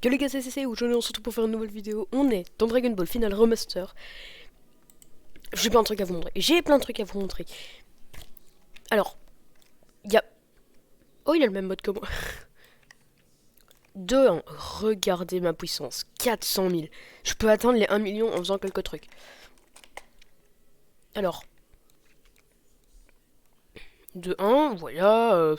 Yo les gars, c'est CC, aujourd'hui on se retrouve pour faire une nouvelle vidéo. On est dans Dragon Ball Final Remaster. J'ai plein de trucs à vous montrer. Alors, il y a... Oh, il a le même mode que moi. De 1, regardez ma puissance. 400 000. Je peux atteindre les 1 million en faisant quelques trucs. Alors. De 1, voilà.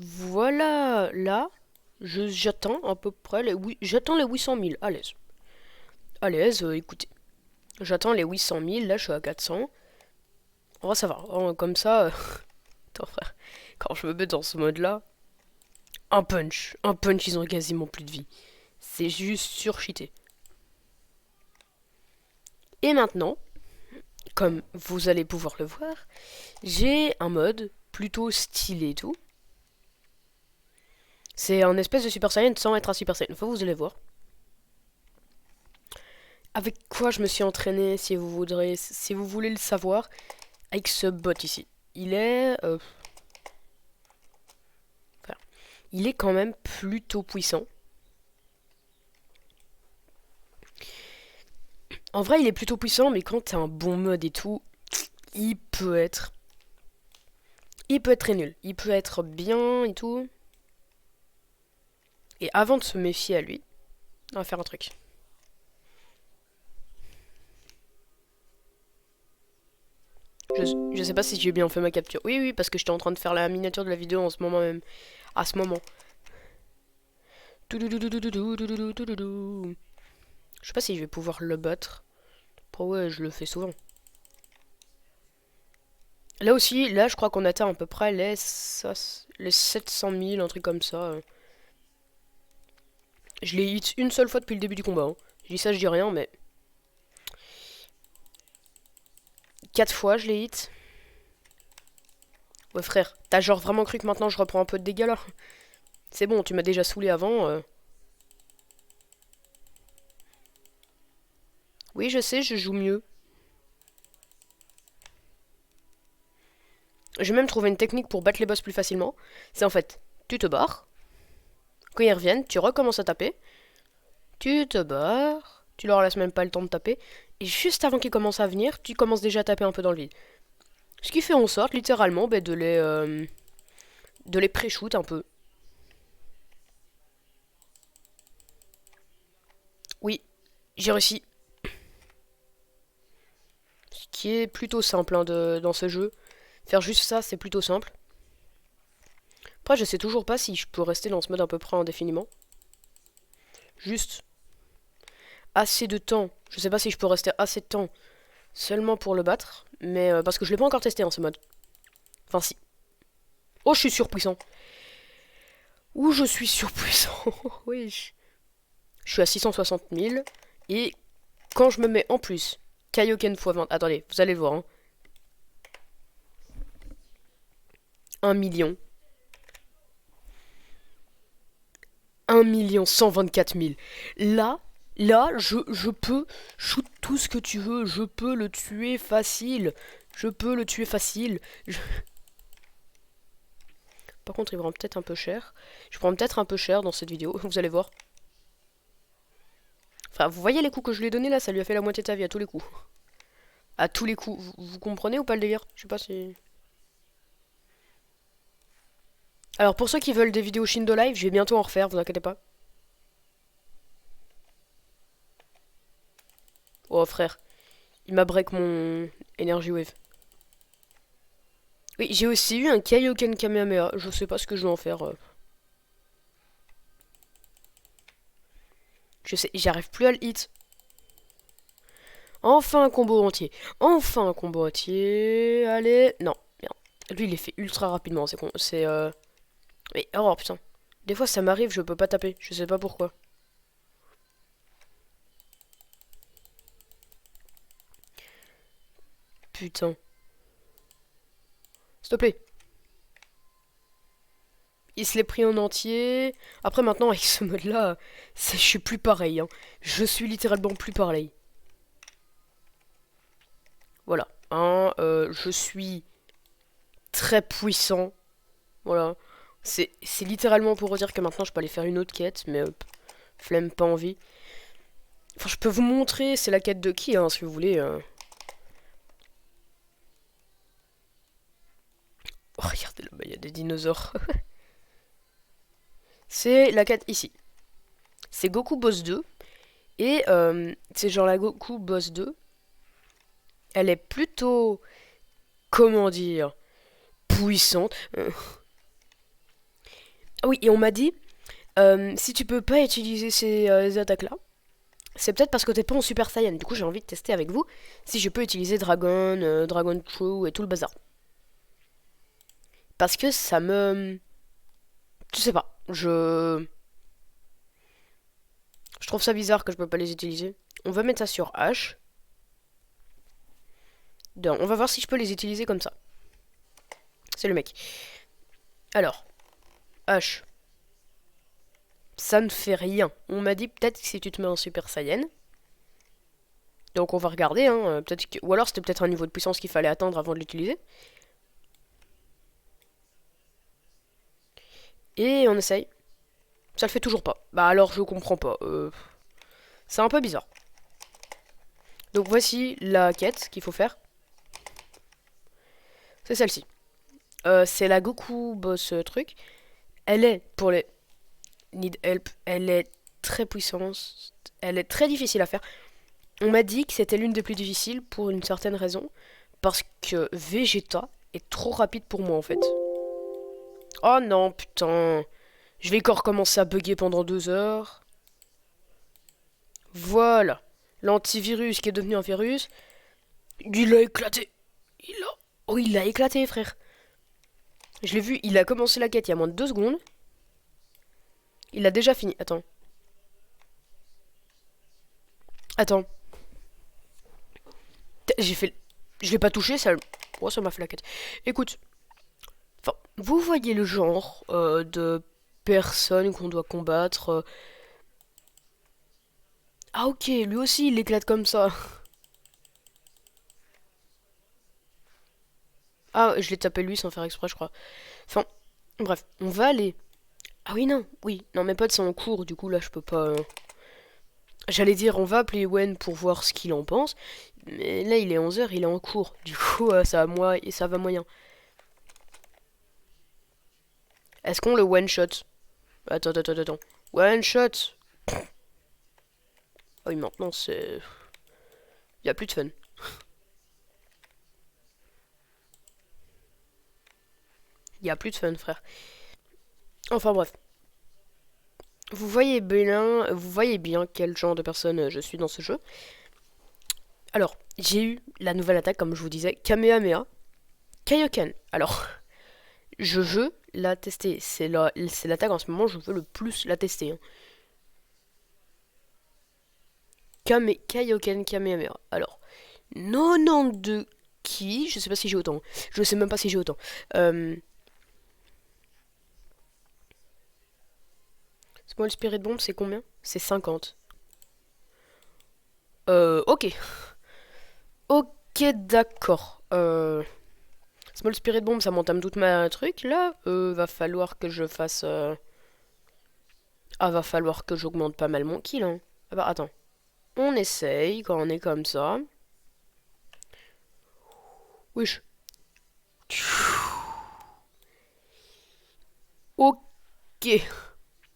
Voilà, là, j'atteins à peu près j'atteins les 800 000, à l'aise. À l'aise, écoutez. J'atteins les 800 000, là je suis à 400. En vrai, ça va. Comme ça, attends frère, quand je me mets dans ce mode-là, un punch, ils ont quasiment plus de vie. C'est juste surcheaté. Et maintenant, comme vous allez pouvoir le voir, j'ai un mode plutôt stylé et tout. C'est un espèce de Super Saiyan sans être un Super Saiyan. Enfin, vous allez voir. Avec quoi je me suis entraîné, si vous voulez le savoir, avec ce bot ici. Il est quand même plutôt puissant. En vrai, il est plutôt puissant, mais quand t'as un bon mode et tout, il peut être très nul. Il peut être bien et tout. Et avant de se méfier à lui, on va faire un truc. Je sais pas si j'ai bien fait ma capture. Oui, parce que j'étais en train de faire la miniature de la vidéo en ce moment même. À ce moment. Je sais pas si je vais pouvoir le battre. Après, ouais, je le fais souvent. Là aussi, là, je crois qu'on atteint à peu près les 700 000, un truc comme ça. Je l'ai hit une seule fois depuis le début du combat. Hein. Je dis ça, je dis rien, mais... 4 fois, je l'ai hit. Ouais, frère, t'as genre vraiment cru que maintenant je reprends un peu de dégâts, là? C'est bon, tu m'as déjà saoulé avant. Oui, je sais, je joue mieux. J'ai même trouvé une technique pour battre les boss plus facilement. C'est en fait, tu te barres. Quand ils reviennent, tu recommences à taper. Tu te barres. Tu leur laisses même pas le temps de taper. Et juste avant qu'ils commencent à venir, tu commences déjà à taper un peu dans le vide. Ce qui fait en sorte, littéralement, de les pré-shoot un peu. Oui, j'ai réussi. Ce qui est plutôt simple hein, dans ce jeu. Faire juste ça, c'est plutôt simple. Après, je sais toujours pas si je peux rester dans ce mode à peu près indéfiniment. Juste assez de temps. Je sais pas si je peux rester assez de temps seulement pour le battre. Mais parce que je l'ai pas encore testé en ce mode. Enfin, si. Oh, je suis surpuissant. Ouh, je suis surpuissant. Oui. Je suis à 660 000. Et quand je me mets en plus Kaioken x20. Attendez, vous allez le voir. Hein. 1 million. 1 124 000. Là, je peux shoot tout ce que tu veux. Je peux le tuer facile. Par contre, il me rend peut-être un peu cher. Je prends peut-être un peu cher dans cette vidéo. Vous allez voir. Enfin, vous voyez les coups que je lui ai donnés là, ça lui a fait la moitié de sa vie à tous les coups. À tous les coups. Vous comprenez ou pas le délire? Je sais pas si... Alors pour ceux qui veulent des vidéos Shindo Live, je vais bientôt en refaire, vous inquiétez pas. Oh frère, il m'a break mon Energy Wave. Oui, j'ai aussi eu un Kaioken Kamehameha, je sais pas ce que je vais en faire. Je sais, j'arrive plus à le hit. Enfin un combo entier. Allez, non, merde. Lui il est fait ultra rapidement, c'est con. C'est Mais oh putain. Des fois ça m'arrive, je peux pas taper, je sais pas pourquoi. Putain. S'il te plaît. Il se l'est pris en entier. Après maintenant avec ce mode là, je suis plus pareil. Hein. Je suis littéralement plus pareil. Voilà. Hein, je suis très puissant. Voilà. C'est littéralement pour dire que maintenant je peux aller faire une autre quête, mais flemme, pas envie. Enfin, je peux vous montrer, c'est la quête de qui, hein, si vous voulez. Oh, regardez là-bas, il y a des dinosaures. C'est la quête ici. C'est Goku Boss 2. Et c'est genre la Goku Boss 2. Elle est plutôt, comment dire, puissante. Ah oui, et on m'a dit, si tu peux pas utiliser ces attaques-là, c'est peut-être parce que t'es pas en Super Saiyan. Du coup, j'ai envie de tester avec vous si je peux utiliser Dragon, Dragon True et tout le bazar. Parce que ça me... Je sais pas. Je trouve ça bizarre que je peux pas les utiliser. On va mettre ça sur H. On va voir si je peux les utiliser comme ça. C'est le mec. Alors, H. Ça ne fait rien. On m'a dit peut-être que si tu te mets en Super Saiyan. Donc on va regarder. Hein, ou alors c'était peut-être un niveau de puissance qu'il fallait atteindre avant de l'utiliser. Et on essaye. Ça le fait toujours pas. Bah alors je comprends pas. C'est un peu bizarre. Donc voici la quête qu'il faut faire. C'est celle-ci. C'est la Goku Boss truc. Elle est pour les Need Help. Elle est très puissante. Elle est très difficile à faire. On m'a dit que c'était l'une des plus difficiles pour une certaine raison. Parce que Vegeta est trop rapide pour moi en fait. Oh non, putain. Je vais encore commencer à bugger pendant 2 heures. Voilà. L'antivirus qui est devenu un virus. Il a éclaté. Il a... Oh, il a éclaté, frère. Je l'ai vu, il a commencé la quête il y a moins de 2 secondes. Il a déjà fini. Attends. Attends. J'ai fait... Je l'ai pas touché, ça... Oh, ça m'a fait la quête. Écoute. Enfin, vous voyez le genre de personnes qu'on doit combattre. Ah ok, lui aussi il éclate comme ça. Ah, je l'ai tapé lui sans faire exprès, je crois. Enfin, bref, on va aller. Ah oui, non, oui. Non, mes potes sont en cours, du coup là je peux pas. J'allais dire, on va appeler Wen pour voir ce qu'il en pense. Mais là, il est 11 h, il est en cours. Du coup, ça va moyen. Est-ce qu'on le one-shot? Attends. One-shot. Ah oui, maintenant, c'est... Y a plus de fun. Y a plus de fun, frère. Enfin, bref. Vous voyez bien quel genre de personne je suis dans ce jeu. Alors, j'ai eu la nouvelle attaque, comme je vous disais, Kamehameha, Kaioken. Alors, je veux la tester. C'est l'attaque en ce moment, je veux le plus la tester. Hein. Kaioken Kamehameha. Alors, 92 ki, je sais pas si j'ai autant. Je sais même pas si j'ai autant. Small Spirit Bomb, c'est combien? C'est 50. Ok. Ok, d'accord. Small Spirit Bomb, ça m'entame toute ma truc. Là, va falloir que je fasse... Ah, va falloir que j'augmente pas mal mon kill, hein. Ah bah, attends. On essaye quand on est comme ça. Wesh. Ok.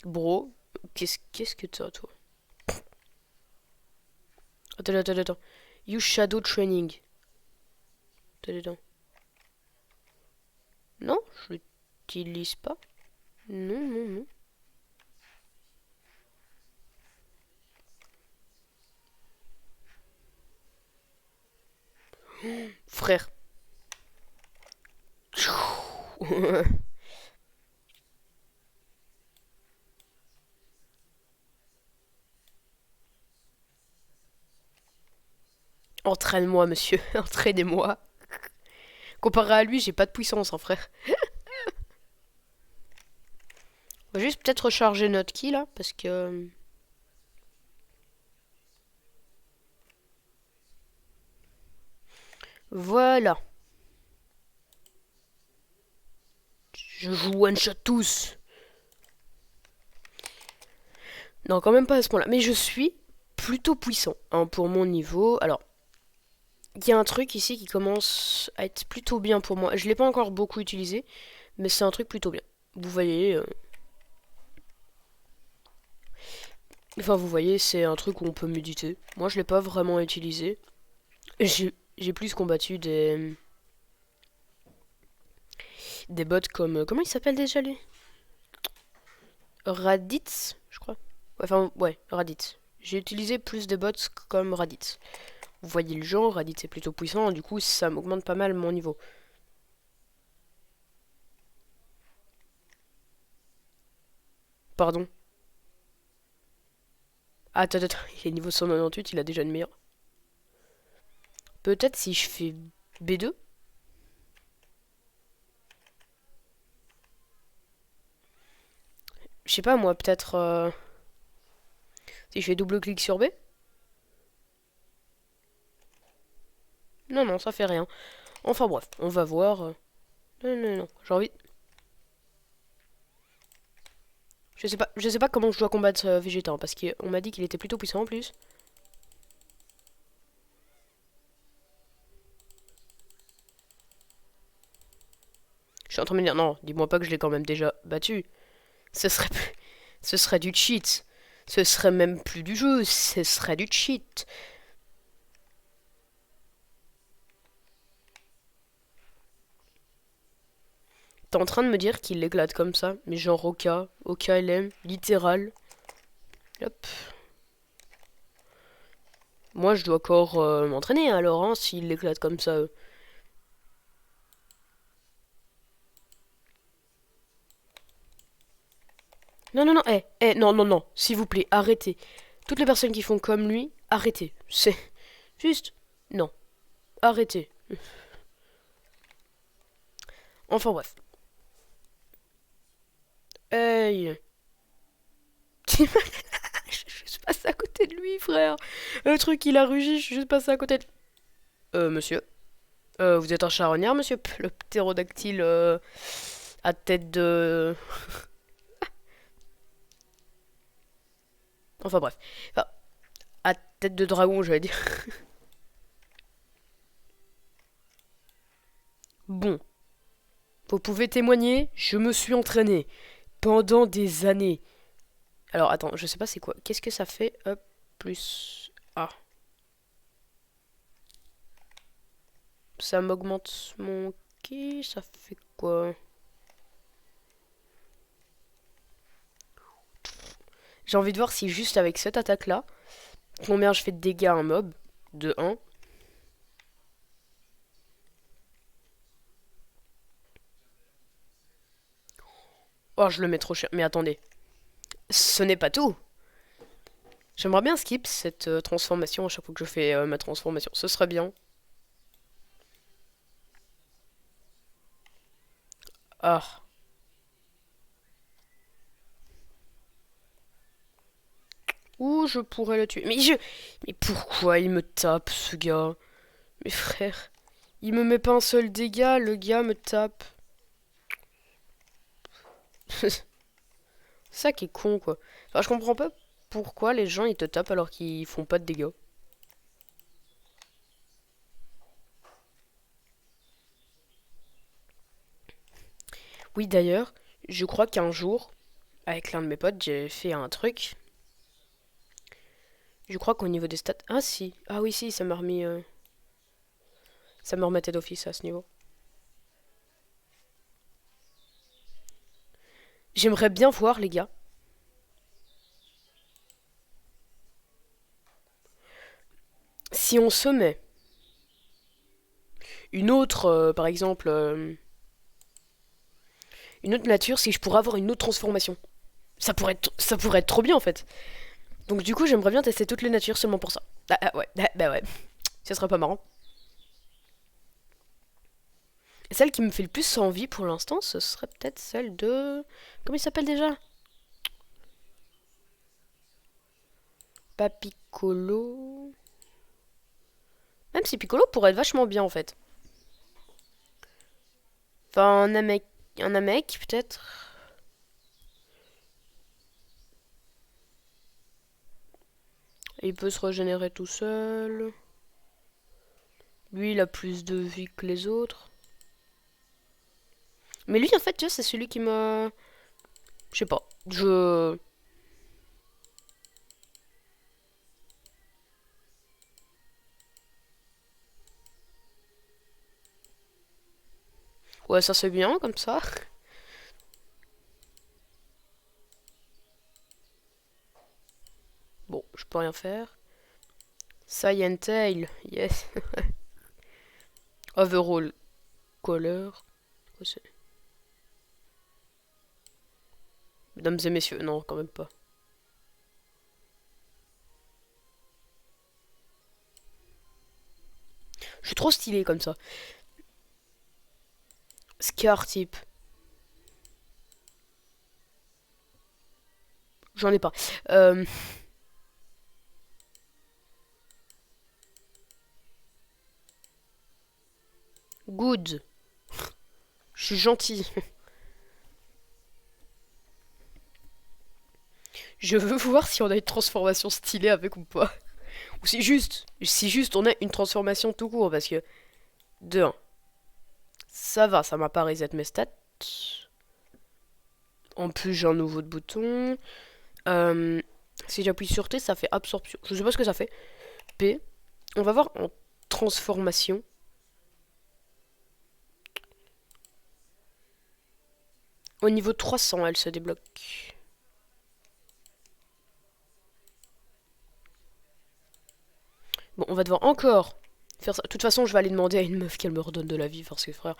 Bro, qu'est-ce que t'as, toi? Attends. Use Shadow Training. Attends. Non, je l'utilise pas. Non. Frère. Entraîne-moi, monsieur. Entraînez-moi. Comparé à lui, j'ai pas de puissance, hein, frère. On va juste peut-être recharger notre ki, là, parce que... Voilà. Je joue one shot tous. Non, quand même pas à ce point-là. Mais je suis plutôt puissant hein, pour mon niveau. Alors, il y a un truc ici qui commence à être plutôt bien pour moi. Je l'ai pas encore beaucoup utilisé, mais c'est un truc plutôt bien. Vous voyez... Enfin, vous voyez, c'est un truc où on peut méditer. Moi, je l'ai pas vraiment utilisé. J'ai plus combattu des bots comme... Comment il s'appelle déjà, lui? Raditz, je crois. Enfin, ouais, Raditz. J'ai utilisé plus des bots comme Raditz. Vous voyez le genre, Raditz est plutôt puissant, du coup, ça m'augmente pas mal mon niveau. Pardon. Ah, attends, attends, il est niveau 198, il a déjà une meilleure. Peut-être si je fais B2. Je sais pas moi, peut-être si je fais double clic sur B. Non, non, ça fait rien. Enfin bref, on va voir. Non, non, non, j'ai envie... je sais pas comment je dois combattre Vegeta, hein, parce qu'on m'a dit qu'il était plutôt puissant en plus. Je suis en train de me dire, non, dis-moi pas que je l'ai quand même déjà battu. Ce serait, ce serait du cheat. Ce serait même plus du jeu, ce serait du cheat. T'es en train de me dire qu'il l'éclate comme ça, mais genre au KLM, littéral. Hop. Moi, je dois encore m'entraîner alors, hein, s'il l'éclate comme ça. Non, non, non, non, non, non, s'il vous plaît, arrêtez. Toutes les personnes qui font comme lui, arrêtez. C'est juste, non, arrêtez. Enfin bref. Hey. Je suis juste passé à côté de lui, frère. Le truc, il a rugi, je suis juste passé à côté de... monsieur. Vous êtes un charognard, monsieur? Le ptérodactyle à tête de... Enfin bref. Enfin, à tête de dragon, j'allais dire. Bon. Vous pouvez témoigner, je me suis entraîné. Pendant des années. Alors, attends, je sais pas c'est quoi. Qu'est-ce que ça fait? Hop, plus... Ah. Ça m'augmente mon ki, ça fait quoi? J'ai envie de voir si juste avec cette attaque-là, combien je fais de dégâts à un mob. De 1. Oh, je le mets trop cher. Mais attendez. Ce n'est pas tout. J'aimerais bien skip cette transformation à chaque fois que je fais ma transformation. Ce serait bien. Ah. Ou je pourrais le tuer. Mais pourquoi il me tape, ce gars? Mes frères. Il me met pas un seul dégât, le gars me tape. Ça qui est con, quoi. Enfin, je comprends pas pourquoi les gens ils te tapent alors qu'ils font pas de dégâts. Oui, d'ailleurs, je crois qu'un jour, avec l'un de mes potes, j'ai fait un truc. Je crois qu'au niveau des stats... Ah si, ah oui si, ça m'a remis... Ça me remettait d'office à ce niveau. J'aimerais bien voir, les gars. Si on se met une autre, par exemple, une autre nature, si je pourrais avoir une autre transformation. Ça pourrait être trop bien en fait. Donc du coup, j'aimerais bien tester toutes les natures seulement pour ça. Ouais, bah ouais. Ce serait pas marrant. Celle qui me fait le plus envie pour l'instant, ce serait peut-être celle de... Comment il s'appelle déjà? Pas Piccolo. Même si Piccolo pourrait être vachement bien en fait. Enfin, Namek. Il y a un mec, peut-être. Il peut se régénérer tout seul. Lui, il a plus de vie que les autres. Mais lui, en fait, tu vois, c'est celui qui m'a... Je sais pas. Ouais, ça c'est bien, comme ça. Bon, je peux rien faire. Cyan Tail, yes. Overall color. Quoi c'est? Mesdames et messieurs, non, quand même pas. Je suis trop stylé comme ça. Scar type. J'en ai pas. Good. Je suis gentil. Je veux voir si on a une transformation stylée avec ou pas. Ou si juste on a une transformation tout court, parce que, de 1, ça va, ça m'a pas reset mes stats. En plus, j'ai un nouveau de bouton. Si j'appuie sur T, ça fait absorption. Je sais pas ce que ça fait. P. On va voir en transformation. Au niveau 300, elle se débloque. Bon, on va devoir encore faire ça. De toute façon, je vais aller demander à une meuf qu'elle me redonne de la vie, parce que frère,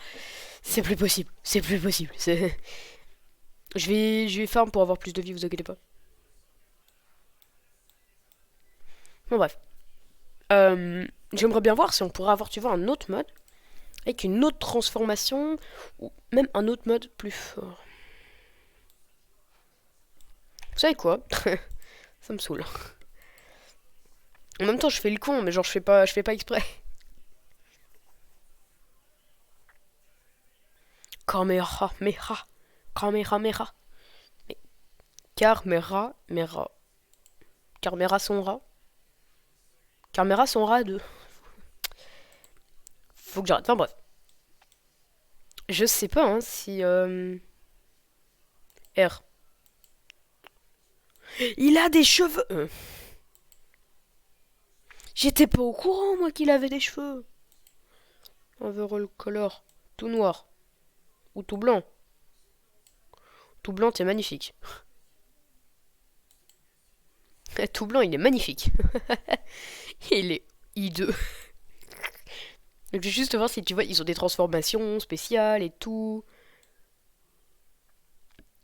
c'est plus possible. C'est plus possible. Je vais farm pour avoir plus de vie, vous inquiétez pas. Bon, bref. J'aimerais bien voir si on pourrait avoir, tu vois, un autre mode. Avec une autre transformation. Ou même un autre mode plus fort. Vous savez quoi? Ça me saoule. En même temps, je fais le con, mais genre, je fais pas exprès. Kamehameha. Kamehameha. Mais, Mera. Carmera son rat. Carmera son rat de... Faut que j'arrête. Enfin bref. Je sais pas hein, si... R. Il a des cheveux. J'étais pas au courant, moi, qu'il avait des cheveux. Overall color. Tout noir. Ou tout blanc. Tout blanc, t'es magnifique. Tout blanc, il est magnifique. Il est hideux. Je vais juste voir si tu vois, ils ont des transformations spéciales et tout.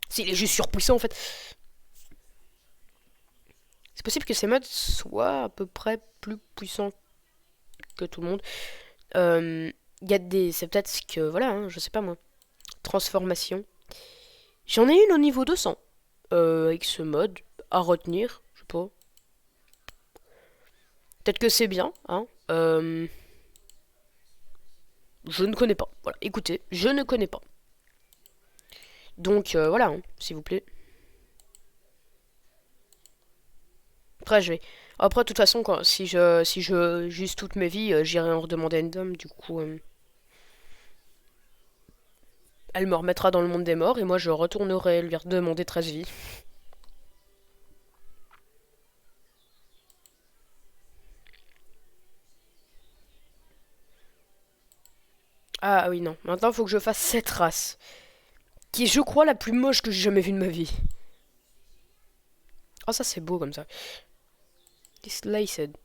S'il est juste surpuissant en fait. C'est possible que ces modes soient à peu près plus puissants que tout le monde. Il y a des. C'est peut-être que. Voilà, hein, je sais pas moi. Transformation. J'en ai une au niveau 200. Avec ce mode. À retenir. Je sais pas. Peut-être que c'est bien, hein. Je ne connais pas. Voilà, écoutez, je ne connais pas. Donc voilà, hein, s'il vous plaît. Après, je vais. Après, de toute façon, si je juste toute mes vies, j'irai en redemander à une dame. Du coup, elle me remettra dans le monde des morts et moi, je retournerai lui redemander 13 vies. Ah oui, non. Maintenant, il faut que je fasse cette race. Qui est, je crois, la plus moche que j'ai jamais vue de ma vie. Oh, ça, c'est beau comme ça. Dislaced.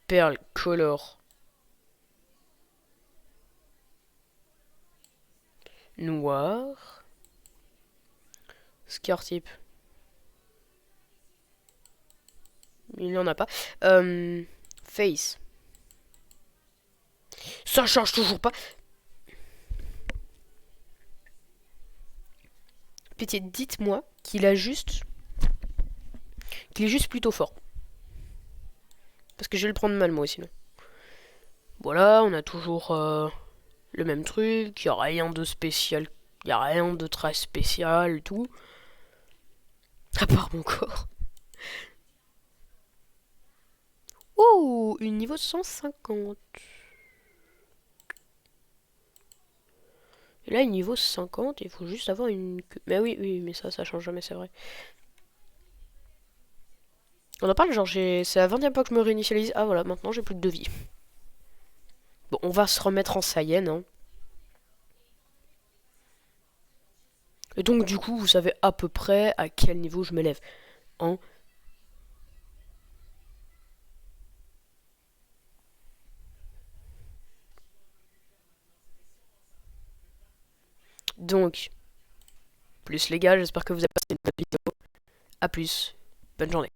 Pearl color. Noir. Scar type. Il n'y en a pas. Face. Ça change toujours pas. Pitié, dites-moi qu'il a juste... qu'il est juste plutôt fort. Parce que je vais le prendre mal moi sinon. Voilà, on a toujours le même truc, il n'y a rien de spécial, il n'y a rien de très spécial et tout. À part mon corps. Oh, une niveau 150. Et là, une niveau 50, il faut juste avoir une queue. Mais oui, oui, mais ça change jamais, c'est vrai. On en parle, genre, c'est la 20e fois que je me réinitialise. Ah voilà, maintenant j'ai plus de vie. Bon, on va se remettre en Saiyan, hein. Et donc, du coup, vous savez à peu près à quel niveau je m'élève. Hein. Donc, plus les gars, j'espère que vous avez passé une bonne vidéo. A plus, bonne journée.